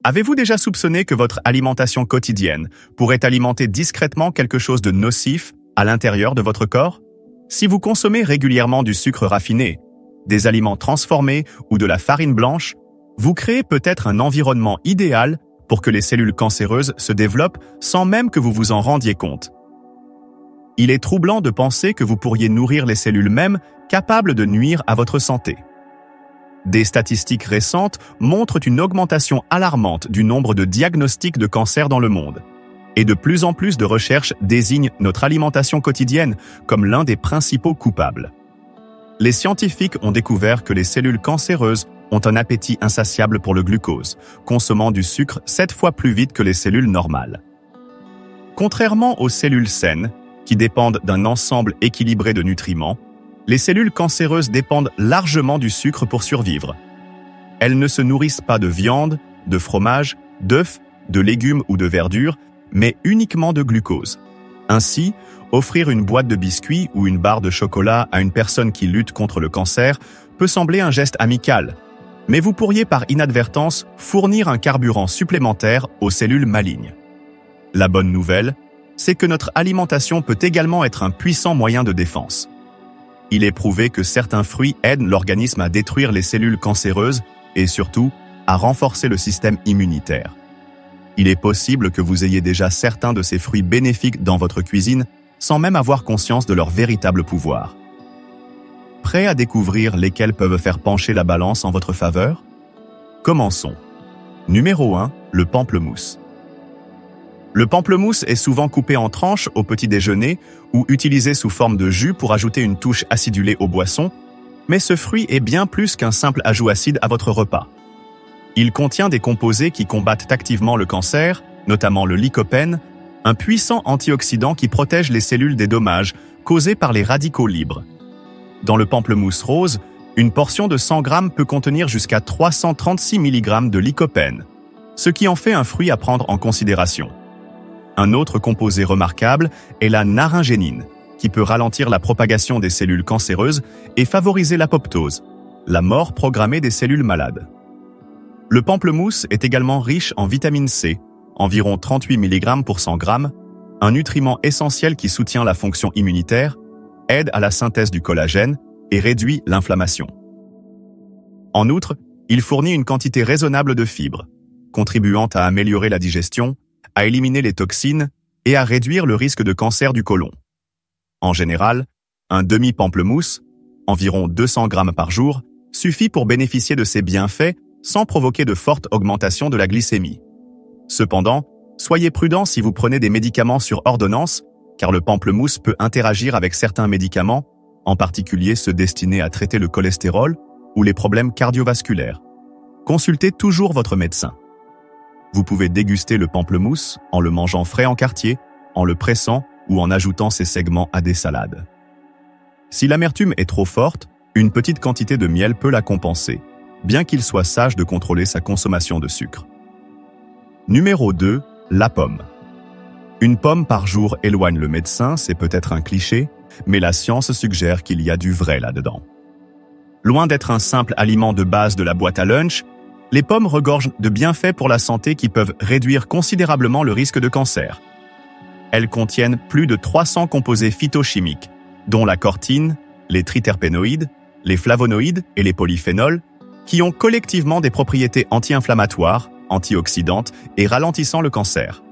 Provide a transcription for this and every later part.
Avez-vous déjà soupçonné que votre alimentation quotidienne pourrait alimenter discrètement quelque chose de nocif à l'intérieur de votre corps? Si vous consommez régulièrement du sucre raffiné, des aliments transformés ou de la farine blanche, vous créez peut-être un environnement idéal pour que les cellules cancéreuses se développent sans même que vous vous en rendiez compte. Il est troublant de penser que vous pourriez nourrir les cellules mêmes capables de nuire à votre santé. Des statistiques récentes montrent une augmentation alarmante du nombre de diagnostics de cancer dans le monde. Et de plus en plus de recherches désignent notre alimentation quotidienne comme l'un des principaux coupables. Les scientifiques ont découvert que les cellules cancéreuses ont un appétit insatiable pour le glucose, consommant du sucre 7 fois plus vite que les cellules normales. Contrairement aux cellules saines, qui dépendent d'un ensemble équilibré de nutriments, les cellules cancéreuses dépendent largement du sucre pour survivre. Elles ne se nourrissent pas de viande, de fromage, d'œufs, de légumes ou de verdure, mais uniquement de glucose. Ainsi, offrir une boîte de biscuits ou une barre de chocolat à une personne qui lutte contre le cancer peut sembler un geste amical, mais vous pourriez par inadvertance fournir un carburant supplémentaire aux cellules malignes. La bonne nouvelle, c'est que notre alimentation peut également être un puissant moyen de défense. Il est prouvé que certains fruits aident l'organisme à détruire les cellules cancéreuses et surtout à renforcer le système immunitaire. Il est possible que vous ayez déjà certains de ces fruits bénéfiques dans votre cuisine sans même avoir conscience de leur véritable pouvoir. Prêt à découvrir lesquels peuvent faire pencher la balance en votre faveur? Commençons. Numéro 1, le pamplemousse. Le pamplemousse est souvent coupé en tranches au petit déjeuner ou utilisé sous forme de jus pour ajouter une touche acidulée aux boissons, mais ce fruit est bien plus qu'un simple ajout acide à votre repas. Il contient des composés qui combattent activement le cancer, notamment le lycopène, un puissant antioxydant qui protège les cellules des dommages causés par les radicaux libres. Dans le pamplemousse rose, une portion de 100 grammes peut contenir jusqu'à 336 mg de lycopène, ce qui en fait un fruit à prendre en considération. Un autre composé remarquable est la naringénine, qui peut ralentir la propagation des cellules cancéreuses et favoriser l'apoptose, la mort programmée des cellules malades. Le pamplemousse est également riche en vitamine C, environ 38 mg pour 100 g, un nutriment essentiel qui soutient la fonction immunitaire, aide à la synthèse du collagène et réduit l'inflammation. En outre, il fournit une quantité raisonnable de fibres, contribuant à améliorer la digestion, à éliminer les toxines et à réduire le risque de cancer du côlon. En général, un demi-pamplemousse, environ 200 g par jour, suffit pour bénéficier de ces bienfaits sans provoquer de forte augmentation de la glycémie. Cependant, soyez prudent si vous prenez des médicaments sur ordonnance, car le pamplemousse peut interagir avec certains médicaments, en particulier ceux destinés à traiter le cholestérol ou les problèmes cardiovasculaires. Consultez toujours votre médecin. Vous pouvez déguster le pamplemousse en le mangeant frais en quartier, en le pressant ou en ajoutant ses segments à des salades. Si l'amertume est trop forte, une petite quantité de miel peut la compenser, bien qu'il soit sage de contrôler sa consommation de sucre. Numéro 2, la pomme. Une pomme par jour éloigne le médecin, c'est peut-être un cliché, mais la science suggère qu'il y a du vrai là-dedans. Loin d'être un simple aliment de base de la boîte à lunch, les pommes regorgent de bienfaits pour la santé qui peuvent réduire considérablement le risque de cancer. Elles contiennent plus de 300 composés phytochimiques, dont la cortine, les triterpénoïdes, les flavonoïdes et les polyphénols, qui ont collectivement des propriétés anti-inflammatoires, antioxydantes et ralentissant le cancer.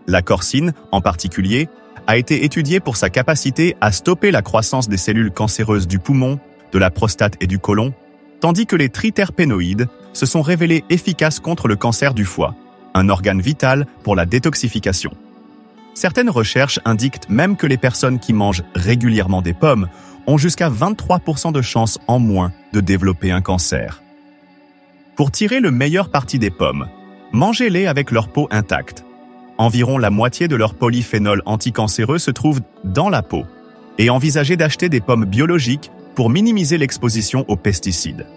La corcine, en particulier, a été étudiée pour sa capacité à stopper la croissance des cellules cancéreuses du poumon, de la prostate et du côlon, tandis que les triterpénoïdes se sont révélés efficaces contre le cancer du foie, un organe vital pour la détoxification. Certaines recherches indiquent même que les personnes qui mangent régulièrement des pommes ont jusqu'à 23% de chances en moins de développer un cancer. Pour tirer le meilleur parti des pommes, mangez-les avec leur peau intacte. Environ la moitié de leur polyphénol anticancéreux se trouve dans la peau, et envisagez d'acheter des pommes biologiques pour minimiser l'exposition aux pesticides.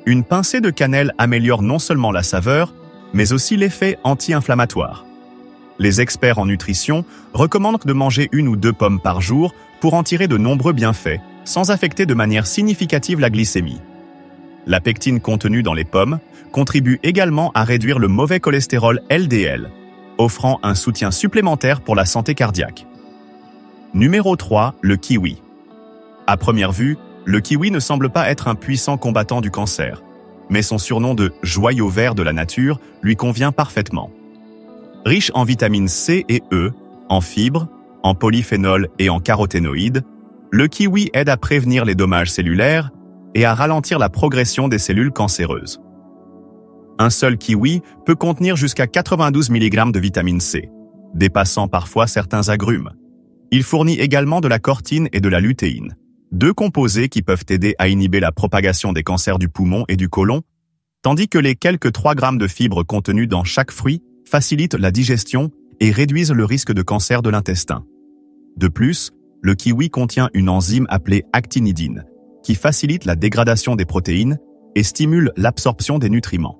Une pincée de cannelle améliore non seulement la saveur, mais aussi l'effet anti-inflammatoire. Les experts en nutrition recommandent de manger 1 ou 2 pommes par jour pour en tirer de nombreux bienfaits, sans affecter de manière significative la glycémie. La pectine contenue dans les pommes contribue également à réduire le mauvais cholestérol LDL, offrant un soutien supplémentaire pour la santé cardiaque. Numéro 3, le kiwi. À première vue, le kiwi ne semble pas être un puissant combattant du cancer, mais son surnom de « joyau vert de la nature » lui convient parfaitement. Riche en vitamines C et E, en fibres, en polyphénols et en caroténoïdes, le kiwi aide à prévenir les dommages cellulaires et à ralentir la progression des cellules cancéreuses. Un seul kiwi peut contenir jusqu'à 92 mg de vitamine C, dépassant parfois certains agrumes. Il fournit également de la cortine et de la lutéine, deux composés qui peuvent aider à inhiber la propagation des cancers du poumon et du côlon, tandis que les quelques 3 grammes de fibres contenues dans chaque fruit facilitent la digestion et réduisent le risque de cancer de l'intestin. De plus, le kiwi contient une enzyme appelée actinidine, qui facilite la dégradation des protéines et stimule l'absorption des nutriments.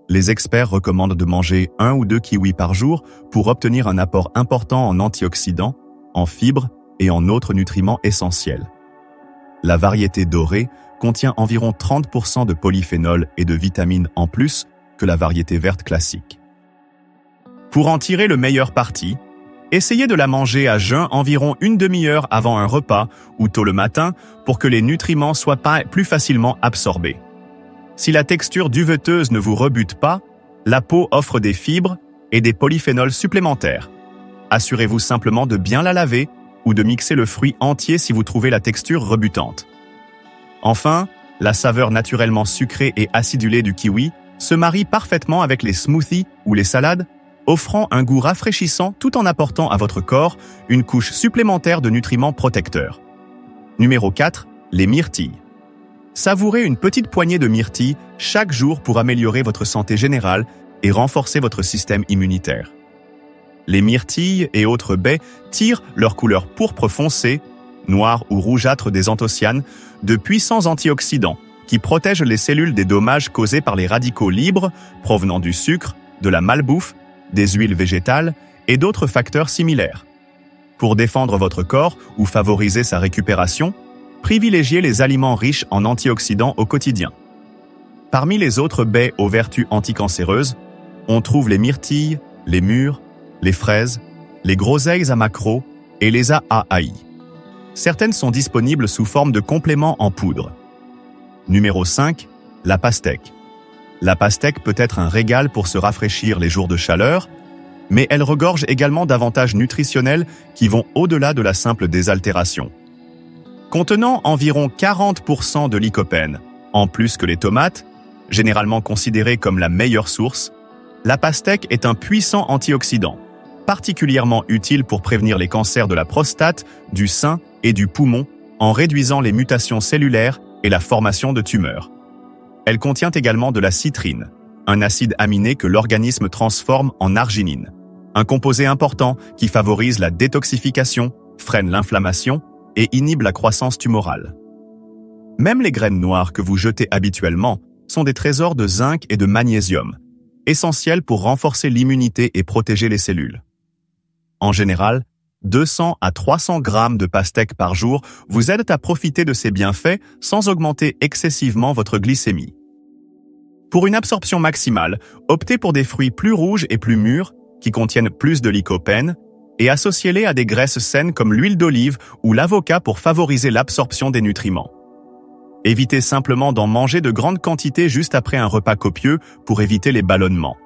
Les experts recommandent de manger 1 ou 2 kiwis par jour pour obtenir un apport important en antioxydants, en fibres et en autres nutriments essentiels. La variété dorée contient environ 30% de polyphénols et de vitamines en plus que la variété verte classique. Pour en tirer le meilleur parti, essayez de la manger à jeun environ une demi-heure avant un repas ou tôt le matin pour que les nutriments soient plus facilement absorbés. Si la texture duveteuse ne vous rebute pas, la peau offre des fibres et des polyphénols supplémentaires. Assurez-vous simplement de bien la laver ou de mixer le fruit entier si vous trouvez la texture rebutante. Enfin, la saveur naturellement sucrée et acidulée du kiwi se marie parfaitement avec les smoothies ou les salades, offrant un goût rafraîchissant tout en apportant à votre corps une couche supplémentaire de nutriments protecteurs. Numéro 4, les myrtilles. Savourez une petite poignée de myrtilles chaque jour pour améliorer votre santé générale et renforcer votre système immunitaire. Les myrtilles et autres baies tirent leur couleur pourpre foncé, noire ou rougeâtre des anthocyanes, de puissants antioxydants qui protègent les cellules des dommages causés par les radicaux libres provenant du sucre, de la malbouffe, des huiles végétales et d'autres facteurs similaires. Pour défendre votre corps ou favoriser sa récupération, privilégiez les aliments riches en antioxydants au quotidien. Parmi les autres baies aux vertus anticancéreuses, on trouve les myrtilles, les mûres, les fraises, les groseilles à maquereau et les AAI. Certaines sont disponibles sous forme de compléments en poudre. Numéro 5, la pastèque. La pastèque peut être un régal pour se rafraîchir les jours de chaleur, mais elle regorge également d'avantages nutritionnels qui vont au-delà de la simple désaltération. Contenant environ 40% de lycopène, en plus que les tomates, généralement considérées comme la meilleure source, la pastèque est un puissant antioxydant, particulièrement utile pour prévenir les cancers de la prostate, du sein et du poumon, en réduisant les mutations cellulaires et la formation de tumeurs. Elle contient également de la citrine, un acide aminé que l'organisme transforme en arginine, un composé important qui favorise la détoxification, freine l'inflammation et inhibe la croissance tumorale. Même les graines noires que vous jetez habituellement sont des trésors de zinc et de magnésium, essentiels pour renforcer l'immunité et protéger les cellules. En général, 200 à 300 grammes de pastèque par jour vous aident à profiter de ces bienfaits sans augmenter excessivement votre glycémie. Pour une absorption maximale, optez pour des fruits plus rouges et plus mûrs qui contiennent plus de lycopène et associez-les à des graisses saines comme l'huile d'olive ou l'avocat pour favoriser l'absorption des nutriments. Évitez simplement d'en manger de grandes quantités juste après un repas copieux pour éviter les ballonnements.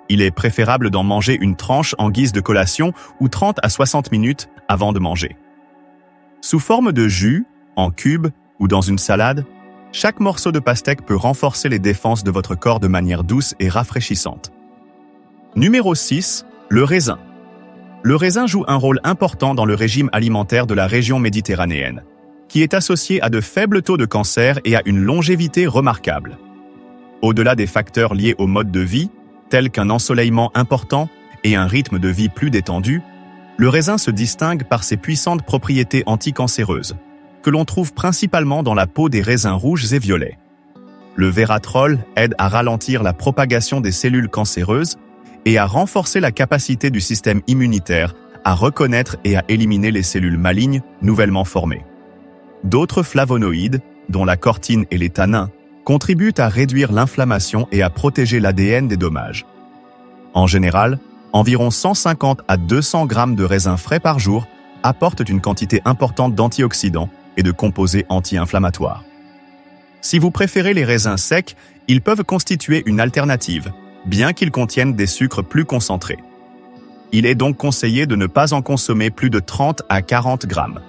Il est préférable d'en manger une tranche en guise de collation ou 30 à 60 minutes avant de manger. Sous forme de jus, en cubes ou dans une salade, chaque morceau de pastèque peut renforcer les défenses de votre corps de manière douce et rafraîchissante. Numéro 6, le raisin. Le raisin joue un rôle important dans le régime alimentaire de la région méditerranéenne, qui est associé à de faibles taux de cancer et à une longévité remarquable. Au-delà des facteurs liés au mode de vie, tels qu'un ensoleillement important et un rythme de vie plus détendu, le raisin se distingue par ses puissantes propriétés anticancéreuses, que l'on trouve principalement dans la peau des raisins rouges et violets. Le vératrol aide à ralentir la propagation des cellules cancéreuses et à renforcer la capacité du système immunitaire à reconnaître et à éliminer les cellules malignes nouvellement formées. D'autres flavonoïdes, dont la cortine et les tanins, contribuent à réduire l'inflammation et à protéger l'ADN des dommages. En général, environ 150 à 200 grammes de raisins frais par jour apportent une quantité importante d'antioxydants et de composés anti-inflammatoires. Si vous préférez les raisins secs, ils peuvent constituer une alternative, bien qu'ils contiennent des sucres plus concentrés. Il est donc conseillé de ne pas en consommer plus de 30 à 40 grammes.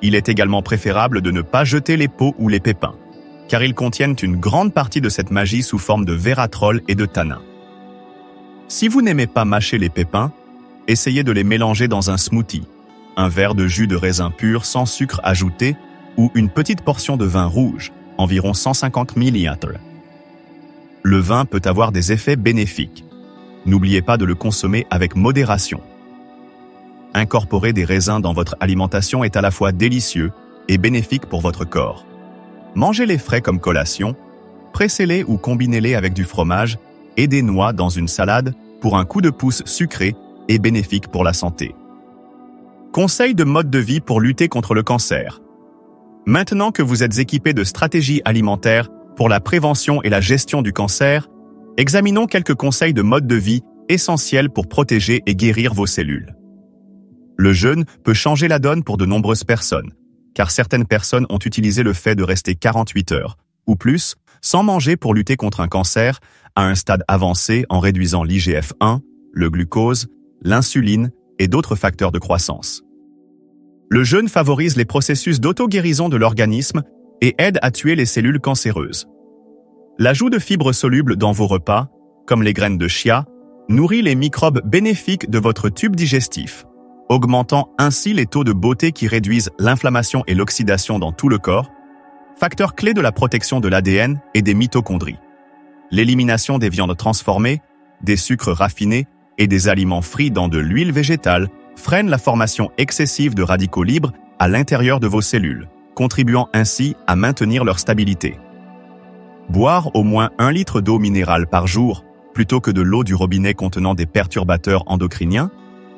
Il est également préférable de ne pas jeter les peaux ou les pépins, car ils contiennent une grande partie de cette magie sous forme de vératrol et de tanins. Si vous n'aimez pas mâcher les pépins, essayez de les mélanger dans un smoothie, un verre de jus de raisin pur sans sucre ajouté ou une petite portion de vin rouge, environ 150 ml. Le vin peut avoir des effets bénéfiques. N'oubliez pas de le consommer avec modération. Incorporer des raisins dans votre alimentation est à la fois délicieux et bénéfique pour votre corps. Mangez-les frais comme collation, pressez-les ou combinez-les avec du fromage et des noix dans une salade pour un coup de pouce sucré et bénéfique pour la santé. Conseils de mode de vie pour lutter contre le cancer. Maintenant que vous êtes équipé de stratégies alimentaires pour la prévention et la gestion du cancer, examinons quelques conseils de mode de vie essentiels pour protéger et guérir vos cellules. Le jeûne peut changer la donne pour de nombreuses personnes, car certaines personnes ont utilisé le fait de rester 48 heures, ou plus, sans manger pour lutter contre un cancer, à un stade avancé en réduisant l'IGF-1, le glucose, l'insuline et d'autres facteurs de croissance. Le jeûne favorise les processus d'auto-guérison de l'organisme et aide à tuer les cellules cancéreuses. L'ajout de fibres solubles dans vos repas, comme les graines de chia, nourrit les microbes bénéfiques de votre tube digestif, augmentant ainsi les taux de beauté qui réduisent l'inflammation et l'oxydation dans tout le corps, facteur clé de la protection de l'ADN et des mitochondries. L'élimination des viandes transformées, des sucres raffinés et des aliments frits dans de l'huile végétale freine la formation excessive de radicaux libres à l'intérieur de vos cellules, contribuant ainsi à maintenir leur stabilité. Boire au moins 1 litre d'eau minérale par jour, plutôt que de l'eau du robinet contenant des perturbateurs endocriniens,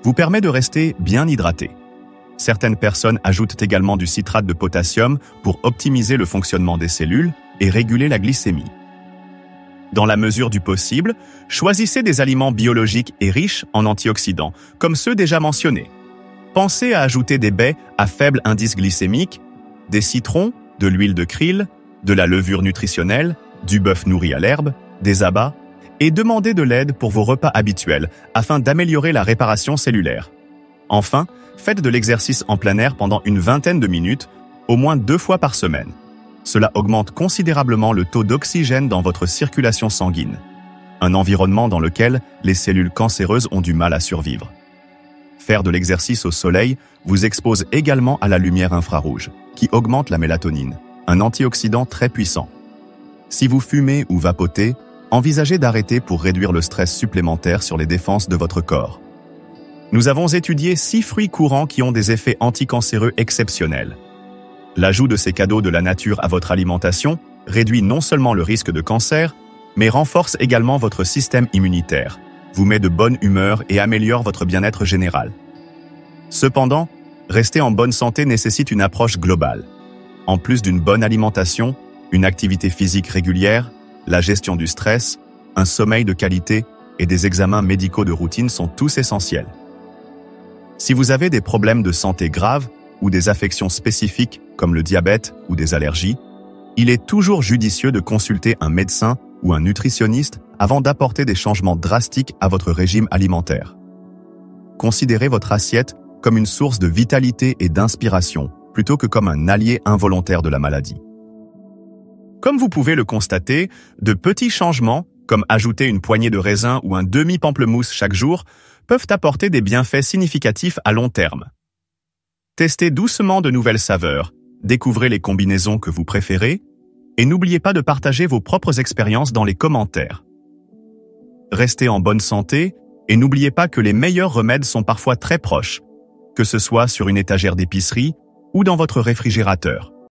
vous permet de rester bien hydraté. Certaines personnes ajoutent également du citrate de potassium pour optimiser le fonctionnement des cellules et réguler la glycémie. Dans la mesure du possible, choisissez des aliments biologiques et riches en antioxydants, comme ceux déjà mentionnés. Pensez à ajouter des baies à faible indice glycémique, des citrons, de l'huile de krill, de la levure nutritionnelle, du bœuf nourri à l'herbe, des abats, et demandez de l'aide pour vos repas habituels afin d'améliorer la réparation cellulaire. Enfin, faites de l'exercice en plein air pendant une vingtaine de minutes, au moins 2 fois par semaine. Cela augmente considérablement le taux d'oxygène dans votre circulation sanguine, un environnement dans lequel les cellules cancéreuses ont du mal à survivre. Faire de l'exercice au soleil vous expose également à la lumière infrarouge, qui augmente la mélatonine, un antioxydant très puissant. Si vous fumez ou vapotez, envisagez d'arrêter pour réduire le stress supplémentaire sur les défenses de votre corps. Nous avons étudié 6 fruits courants qui ont des effets anticancéreux exceptionnels. L'ajout de ces cadeaux de la nature à votre alimentation réduit non seulement le risque de cancer, mais renforce également votre système immunitaire, vous met de bonne humeur et améliore votre bien-être général. Cependant, rester en bonne santé nécessite une approche globale. En plus d'une bonne alimentation, une activité physique régulière, la gestion du stress, un sommeil de qualité et des examens médicaux de routine sont tous essentiels. Si vous avez des problèmes de santé graves ou des affections spécifiques comme le diabète ou des allergies, il est toujours judicieux de consulter un médecin ou un nutritionniste avant d'apporter des changements drastiques à votre régime alimentaire. Considérez votre assiette comme une source de vitalité et d'inspiration, plutôt que comme un allié involontaire de la maladie. Comme vous pouvez le constater, de petits changements, comme ajouter une poignée de raisin ou un demi-pamplemousse chaque jour, peuvent apporter des bienfaits significatifs à long terme. Testez doucement de nouvelles saveurs, découvrez les combinaisons que vous préférez, et n'oubliez pas de partager vos propres expériences dans les commentaires. Restez en bonne santé, et n'oubliez pas que les meilleurs remèdes sont parfois très proches, que ce soit sur une étagère d'épicerie ou dans votre réfrigérateur.